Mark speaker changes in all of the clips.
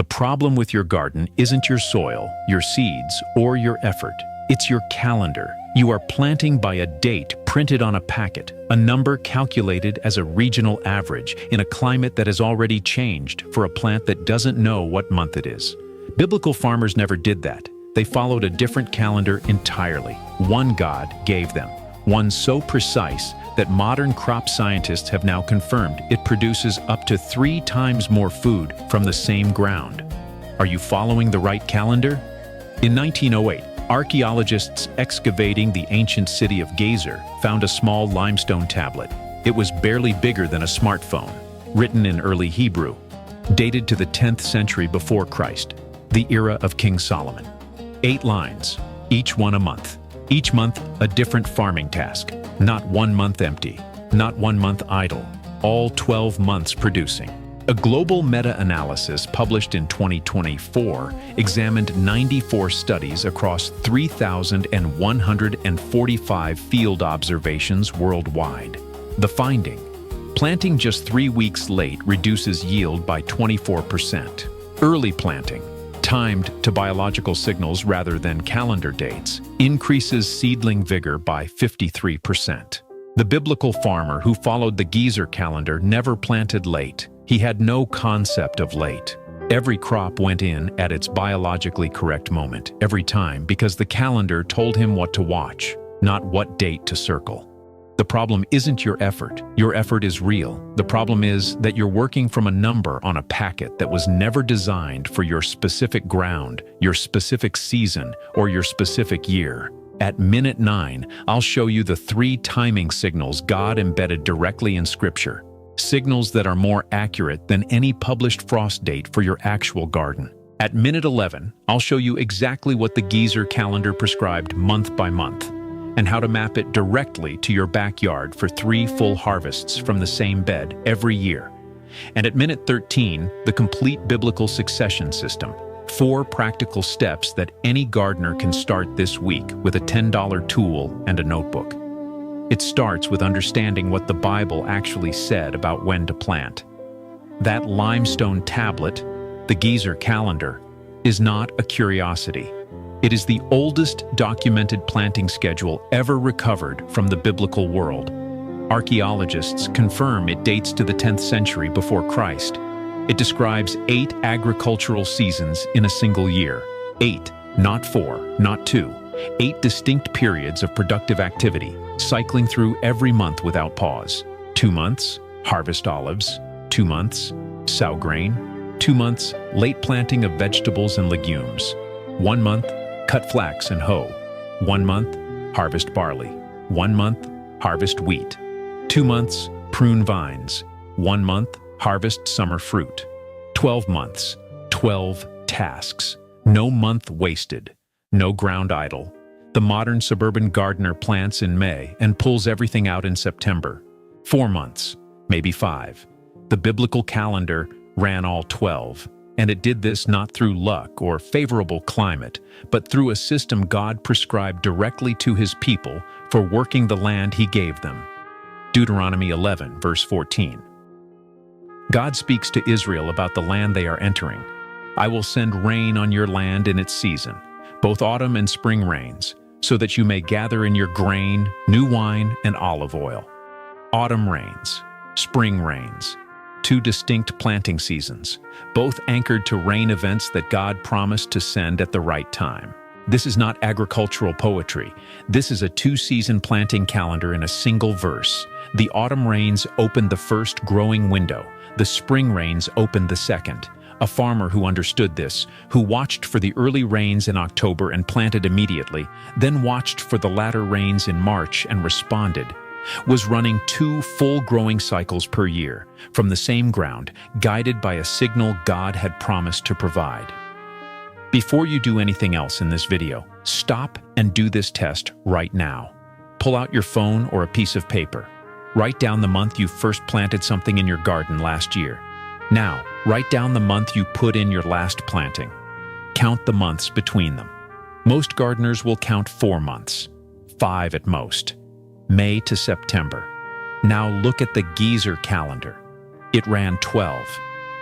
Speaker 1: The problem with your garden isn't your soil, your seeds, or your effort. It's your calendar. You are planting by a date printed on a packet, a number calculated as a regional average in a climate that has already changed for a plant that doesn't know what month it is. Biblical farmers never did that. They followed a different calendar entirely. One God gave them, one so precise that modern crop scientists have now confirmed it produces up to 3 times more food from the same ground. Are you following the right calendar? In 1908, archaeologists excavating the ancient city of Gezer found a small limestone tablet. It was barely bigger than a smartphone, written in early Hebrew, dated to the 10th century before Christ, the era of King Solomon. 8 lines, each one a month. Each month, a different farming task. Not 1 month empty, not 1 month idle, all 12 months producing. A global meta-analysis published in 2024 examined 94 studies across 3,145 field observations worldwide. The finding: planting just 3 weeks late reduces yield by 24%. Early planting, timed to biological signals rather than calendar dates, increases seedling vigor by 53%. The biblical farmer who followed the Gezer calendar never planted late. He had no concept of late. Every crop went in at its biologically correct moment, every time, because the calendar told him what to watch, not what date to circle. The problem isn't your effort. Your effort is real. The problem is that you're working from a number on a packet that was never designed for your specific ground, your specific season, or your specific year. At minute 9, I'll show you the 3 timing signals God embedded directly in Scripture. Signals that are more accurate than any published frost date for your actual garden. At minute 11, I'll show you exactly what the Gezer calendar prescribed month by month, and how to map it directly to your backyard for 3 full harvests from the same bed every year. And at minute 13, the complete biblical succession system. 4 practical steps that any gardener can start this week with a $10 tool and a notebook. It starts with understanding what the Bible actually said about when to plant. That limestone tablet, the Gezer calendar, is not a curiosity. It is the oldest documented planting schedule ever recovered from the biblical world. Archaeologists confirm it dates to the 10th century before Christ. It describes 8 agricultural seasons in a single year. 8, not 4, not 2. 8 distinct periods of productive activity, cycling through every month without pause. 2 months, harvest olives. 2 months, sow grain. 2 months, late planting of vegetables and legumes. 1 month, cut flax and hoe. 1 month, harvest barley. 1 month, harvest wheat. 2 months, prune vines. 1 month, harvest summer fruit. 12 months, 12 tasks. No month wasted. No ground idle. The modern suburban gardener plants in May and pulls everything out in September. 4 months, maybe 5. The biblical calendar ran all 12, and it did this not through luck or favorable climate, but through a system God prescribed directly to his people for working the land he gave them. Deuteronomy 11, verse 14. God speaks to Israel about the land they are entering. I will send rain on your land in its season, both autumn and spring rains, so that you may gather in your grain, new wine, and olive oil. Autumn rains, spring rains, 2 distinct planting seasons, both anchored to rain events that God promised to send at the right time. This is not agricultural poetry. This is a 2-season planting calendar in a single verse. The autumn rains opened the first growing window. The spring rains opened the second. A farmer who understood this, who watched for the early rains in October and planted immediately, then watched for the latter rains in March and responded, was running 2 full growing cycles per year from the same ground, guided by a signal God had promised to provide. Before you do anything else in this video, stop and do this test right now. Pull out your phone or a piece of paper. Write down the month you first planted something in your garden last year. Now, write down the month you put in your last planting. Count the months between them. Most gardeners will count 4 months, 5 at most, May to September. Now look at the Gezer calendar. It ran 12.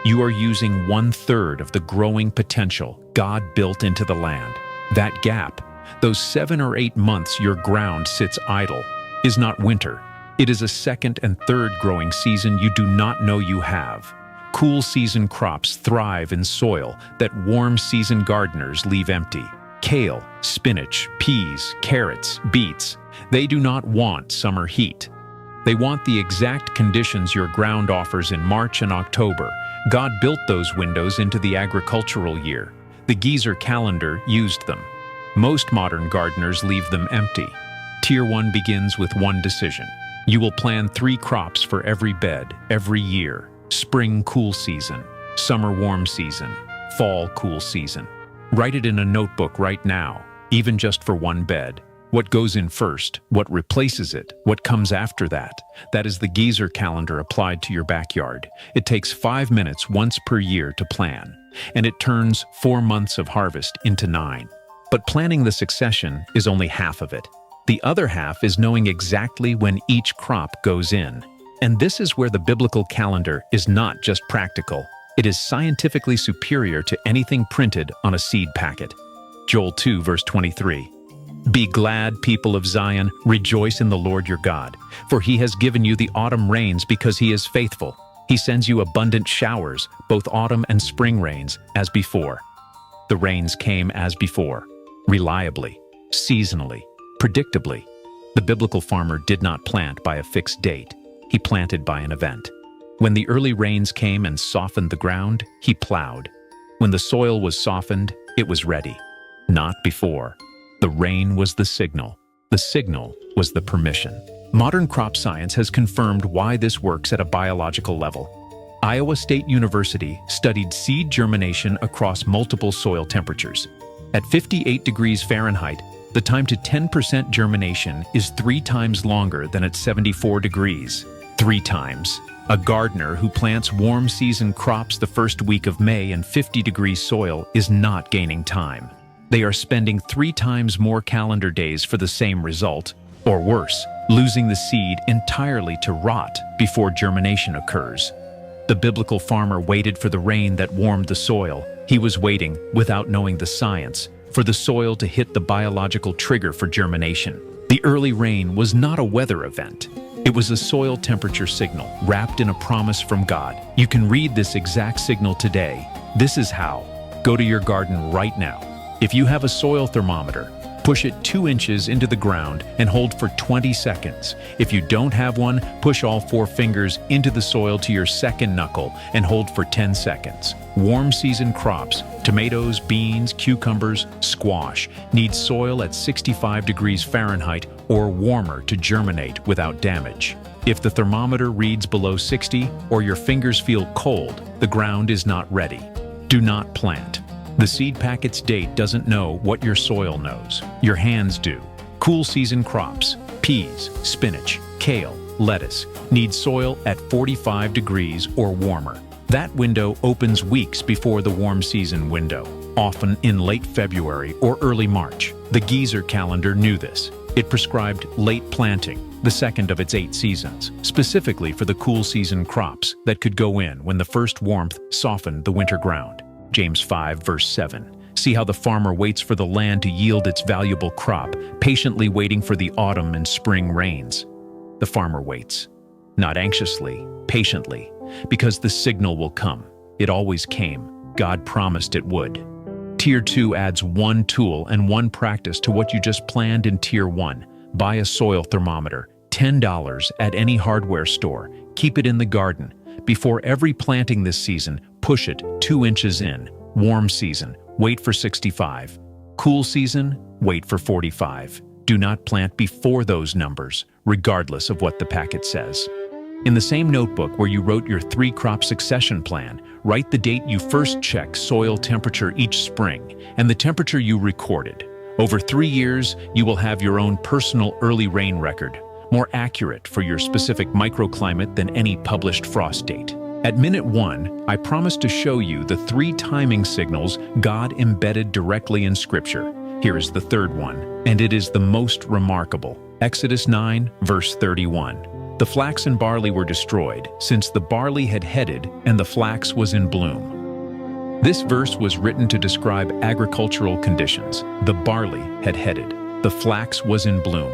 Speaker 1: you are using 1/3 of the growing potential God built into the land. That gap, those 7 or 8 months your ground sits idle, is not winter. It is a second and third growing season you do not know you have. Cool season crops thrive in soil that warm season gardeners leave empty. Kale, spinach, peas, carrots, beets, they do not want summer heat. They want the exact conditions your ground offers in March and October. God built those windows into the agricultural year. The Gezer Calendar used them. Most modern gardeners leave them empty. Tier 1 begins with one decision. You will plan 3 crops for every bed, every year. Spring cool season, summer warm season, fall cool season. Write it in a notebook right now, even just for one bed. What goes in first, what replaces it, what comes after that. That is the Gezer Calendar applied to your backyard. It takes 5 minutes once per year to plan, and it turns 4 months of harvest into 9. But planning the succession is only half of it. The other half is knowing exactly when each crop goes in. And this is where the biblical calendar is not just practical. It is scientifically superior to anything printed on a seed packet. Joel 2, verse 23. Be glad, people of Zion, rejoice in the Lord your God, for he has given you the autumn rains because he is faithful. He sends you abundant showers, both autumn and spring rains, as before. The rains came as before, reliably, seasonally, predictably. The biblical farmer did not plant by a fixed date. He planted by an event. When the early rains came and softened the ground, he plowed. When the soil was softened, it was ready. Not before. The rain was the signal. The signal was the permission. Modern crop science has confirmed why this works at a biological level. Iowa State University studied seed germination across multiple soil temperatures. At 58 degrees Fahrenheit, the time to 10% germination is 3 times longer than at 74 degrees. 3 times. A gardener who plants warm season crops the first week of May in 50-degree soil is not gaining time. They are spending 3 times more calendar days for the same result, or worse, losing the seed entirely to rot before germination occurs. The biblical farmer waited for the rain that warmed the soil. He was waiting, without knowing the science, for the soil to hit the biological trigger for germination. The early rain was not a weather event. It was a soil temperature signal wrapped in a promise from God. You can read this exact signal today. This is how. Go to your garden right now. If you have a soil thermometer, push it 2 inches into the ground and hold for 20 seconds. If you don't have one, push all 4 fingers into the soil to your second knuckle and hold for 10 seconds. Warm season crops, tomatoes, beans, cucumbers, squash, need soil at 65 degrees Fahrenheit or warmer to germinate without damage. If the thermometer reads below 60 or your fingers feel cold, the ground is not ready. Do not plant. The seed packet's date doesn't know what your soil knows. Your hands do. Cool season crops, peas, spinach, kale, lettuce, need soil at 45 degrees or warmer. That window opens weeks before the warm season window, often in late February or early March. The Gezer Calendar knew this. It prescribed late planting, the second of its 8 seasons, specifically for the cool season crops that could go in when the first warmth softened the winter ground. James 5, verse 7. See how the farmer waits for the land to yield its valuable crop, patiently waiting for the autumn and spring rains. The farmer waits, not anxiously, patiently, because the signal will come. It always came. God promised it would. Tier 2 adds 1 tool and 1 practice to what you just planned in Tier 1. Buy a soil thermometer, $10 at any hardware store. Keep it in the garden. Before every planting this season, push it 2 inches in. Warm season, wait for 65. Cool season, wait for 45. Do not plant before those numbers, regardless of what the packet says. In the same notebook where you wrote your 3-crop succession plan, write the date you first checked soil temperature each spring and the temperature you recorded. Over 3 years, you will have your own personal early rain record, more accurate for your specific microclimate than any published frost date. At minute 1, I promise to show you the 3 timing signals God embedded directly in Scripture. Here is the 3rd one, and it is the most remarkable. Exodus 9, verse 31. The flax and barley were destroyed, since the barley had headed and the flax was in bloom. This verse was written to describe agricultural conditions. The barley had headed. The flax was in bloom.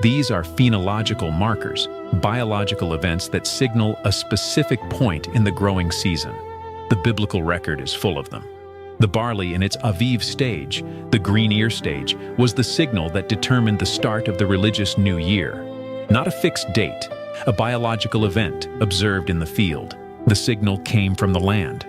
Speaker 1: These are phenological markers, biological events that signal a specific point in the growing season. The biblical record is full of them. The barley in its Aviv stage, the green ear stage, was the signal that determined the start of the religious new year. Not a fixed date, a biological event observed in the field. The signal came from the land.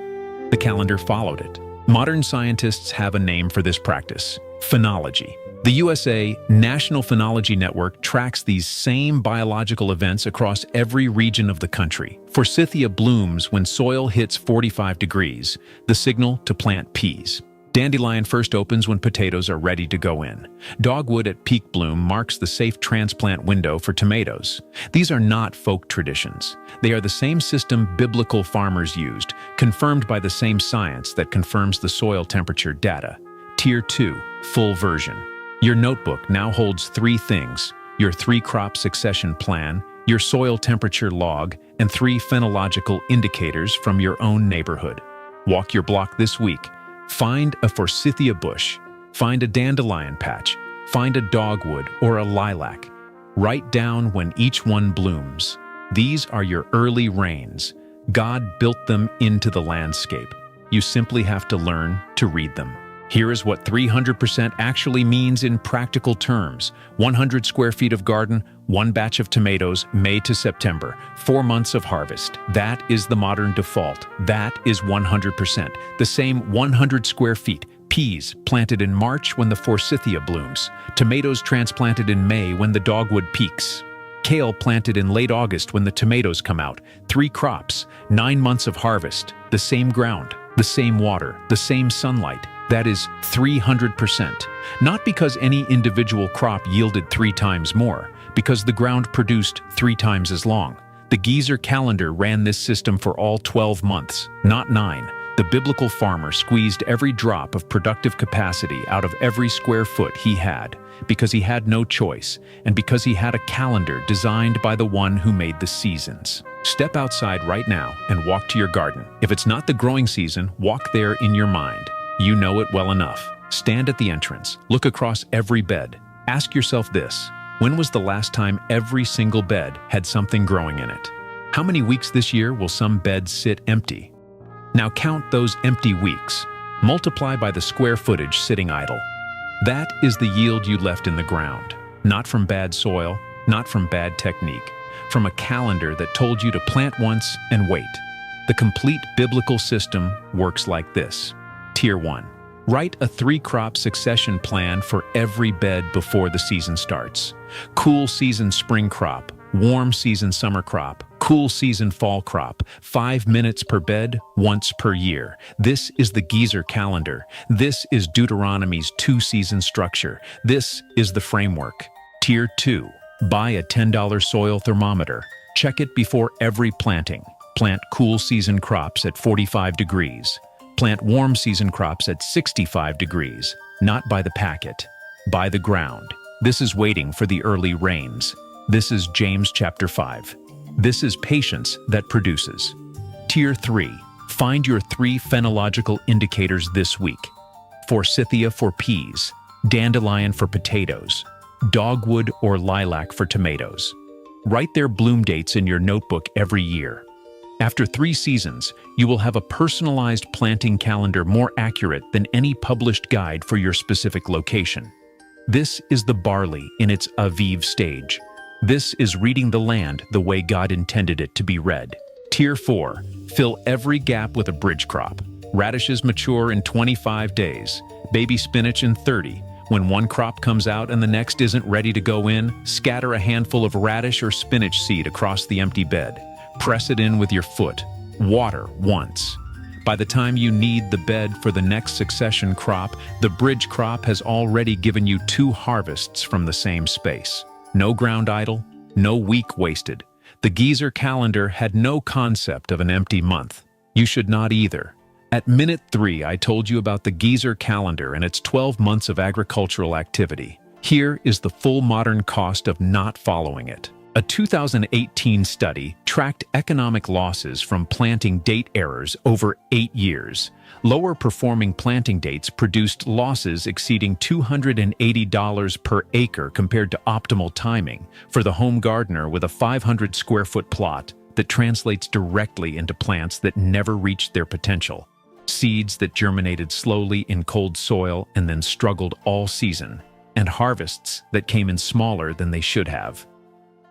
Speaker 1: The calendar followed it. Modern scientists have a name for this practice: phenology. The USA National Phenology Network tracks these same biological events across every region of the country. Forsythia blooms when soil hits 45 degrees, the signal to plant peas. Dandelion first opens when potatoes are ready to go in. Dogwood at peak bloom marks the safe transplant window for tomatoes. These are not folk traditions. They are the same system biblical farmers used, confirmed by the same science that confirms the soil temperature data. Tier 2, full version. Your notebook now holds 3 things: your 3-crop succession plan, your soil temperature log, and 3 phenological indicators from your own neighborhood. Walk your block this week. Find a forsythia bush, find a dandelion patch, find a dogwood or a lilac. Write down when each one blooms. These are your early rains. God built them into the landscape. You simply have to learn to read them. Here is what 300% actually means in practical terms. 100 square feet of garden, 1 batch of tomatoes, May to September, 4 months of harvest. That is the modern default. That is 100%. The same 100 square feet. Peas planted in March when the forsythia blooms. Tomatoes transplanted in May when the dogwood peaks. Kale planted in late August when the tomatoes come out. 3 crops, 9 months of harvest. The same ground, the same water, the same sunlight. That is 300%. Not because any individual crop yielded 3 times more, because the ground produced 3 times as long. The Gezer Calendar ran this system for all 12 months, not 9. The biblical farmer squeezed every drop of productive capacity out of every square foot he had, because he had no choice, and because he had a calendar designed by the one who made the seasons. Step outside right now and walk to your garden. If it's not the growing season, walk there in your mind. You know it well enough. Stand at the entrance. Look across every bed. Ask yourself this: when was the last time every single bed had something growing in it? How many weeks this year will some beds sit empty? Now count those empty weeks. Multiply by the square footage sitting idle. That is the yield you left in the ground. Not from bad soil, not from bad technique, from a calendar that told you to plant once and wait. The complete biblical system works like this. Tier 1. Write a 3-crop succession plan for every bed before the season starts. Cool season spring crop, warm season summer crop, cool season fall crop, 5 minutes per bed, once per year. This is the Gezer Calendar. This is Deuteronomy's 2-season structure. This is the framework. Tier 2. Buy a $10 soil thermometer. Check it before every planting. Plant cool season crops at 45 degrees. Plant warm season crops at 65 degrees, not by the packet, by the ground. This is waiting for the early rains. This is James chapter 5. This is patience that produces. Tier 3. Find your 3 phenological indicators this week. Forsythia for peas, dandelion for potatoes, dogwood or lilac for tomatoes. Write their bloom dates in your notebook every year. After 3 seasons, you will have a personalized planting calendar more accurate than any published guide for your specific location. This is the barley in its Aviv stage. This is reading the land the way God intended it to be read. Tier 4. Fill every gap with a bridge crop. Radishes mature in 25 days, baby spinach in 30. When one crop comes out and the next isn't ready to go in, scatter a handful of radish or spinach seed across the empty bed. Press it in with your foot. Water once. By the time you need the bed for the next succession crop, the bridge crop has already given you 2 harvests from the same space. No ground idle, no week wasted. The Gezer Calendar had no concept of an empty month. You should not either. At minute 3, I told you about the Gezer Calendar and its 12 months of agricultural activity. Here is the full modern cost of not following it. A A 2018 study tracked economic losses from planting date errors over 8 years. Lower-performing planting dates produced losses exceeding $280 per acre compared to optimal timing for the home gardener with a 500-square-foot plot that translates directly into plants that never reached their potential. Seeds that germinated slowly in cold soil and then struggled all season, and harvests that came in smaller than they should have.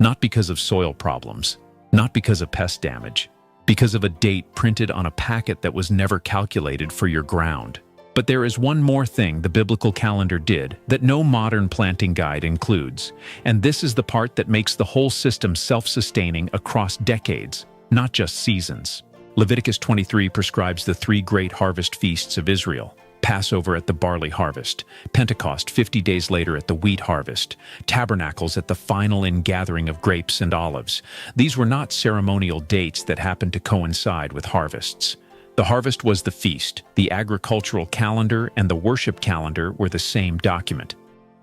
Speaker 1: Not because of soil problems, not because of pest damage, because of a date printed on a packet that was never calculated for your ground. But there is one more thing the biblical calendar did that no modern planting guide includes, and this is the part that makes the whole system self-sustaining across decades, not just seasons. Leviticus 23 prescribes the 3 great harvest feasts of Israel: Passover at the barley harvest, Pentecost 50 days later at the wheat harvest, Tabernacles at the final ingathering of grapes and olives. These were not ceremonial dates that happened to coincide with harvests. The harvest was the feast, the agricultural calendar and the worship calendar were the same document.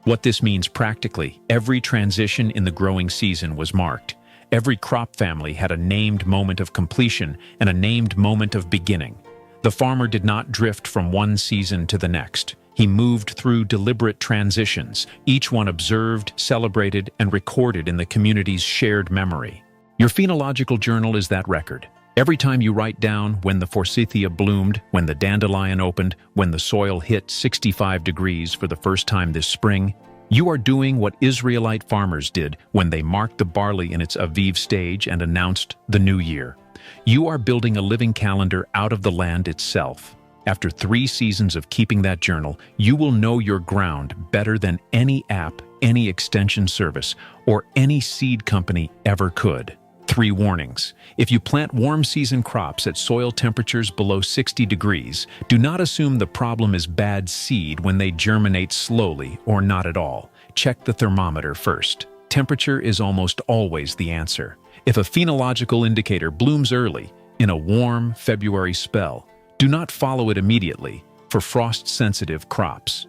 Speaker 1: What this means practically, every transition in the growing season was marked. Every crop family had a named moment of completion and a named moment of beginning. The farmer did not drift from one season to the next. He moved through deliberate transitions, each one observed, celebrated, and recorded in the community's shared memory. Your phenological journal is that record. Every time you write down when the forsythia bloomed, when the dandelion opened, when the soil hit 65 degrees for the first time this spring, you are doing what Israelite farmers did when they marked the barley in its Aviv stage and announced the new year. You are building a living calendar out of the land itself. After 3 seasons of keeping that journal, you will know your ground better than any app, any extension service, or any seed company ever could. 3 warnings. If you plant warm season crops at soil temperatures below 60 degrees, do not assume the problem is bad seed when they germinate slowly or not at all. Check the thermometer first. Temperature is almost always the answer. If a phenological indicator blooms early, in a warm February spell, do not follow it immediately for frost-sensitive crops.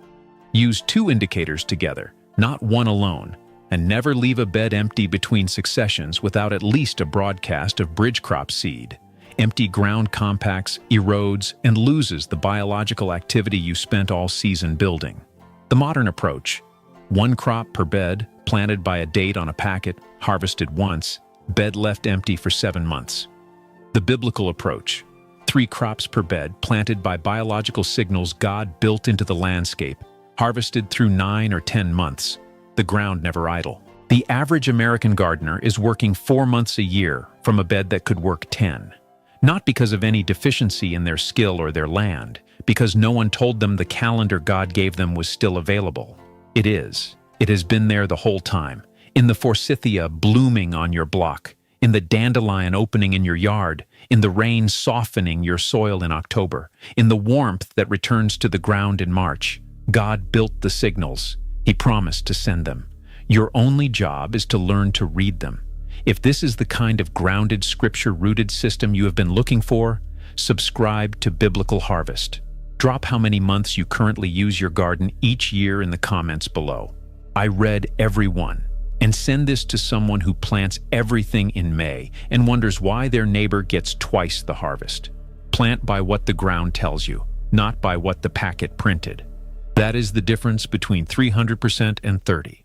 Speaker 1: Use 2 indicators together, not one alone, and never leave a bed empty between successions without at least a broadcast of bridge crop seed. Empty ground compacts, erodes, and loses the biological activity you spent all season building. The modern approach: 1 crop per bed, planted by a date on a packet, harvested once, bed left empty for 7 months. The biblical approach: 3 crops per bed, planted by biological signals God built into the landscape, harvested through 9 or 10 months. The ground never idle. The average American gardener is working 4 months a year from a bed that could work 10. Not because of any deficiency in their skill or their land, because no one told them the calendar God gave them was still available. It is. It has been there the whole time. In the forsythia blooming on your block, in the dandelion opening in your yard, in the rain softening your soil in October, in the warmth that returns to the ground in March. God built the signals. He promised to send them. Your only job is to learn to read them. If this is the kind of grounded, scripture-rooted system you have been looking for, subscribe to Biblical Harvest. Drop how many months you currently use your garden each year in the comments below. I read every one. And send this to someone who plants everything in May and wonders why their neighbor gets twice the harvest. Plant by what the ground tells you, not by what the packet printed. That is the difference between 300% and 30%.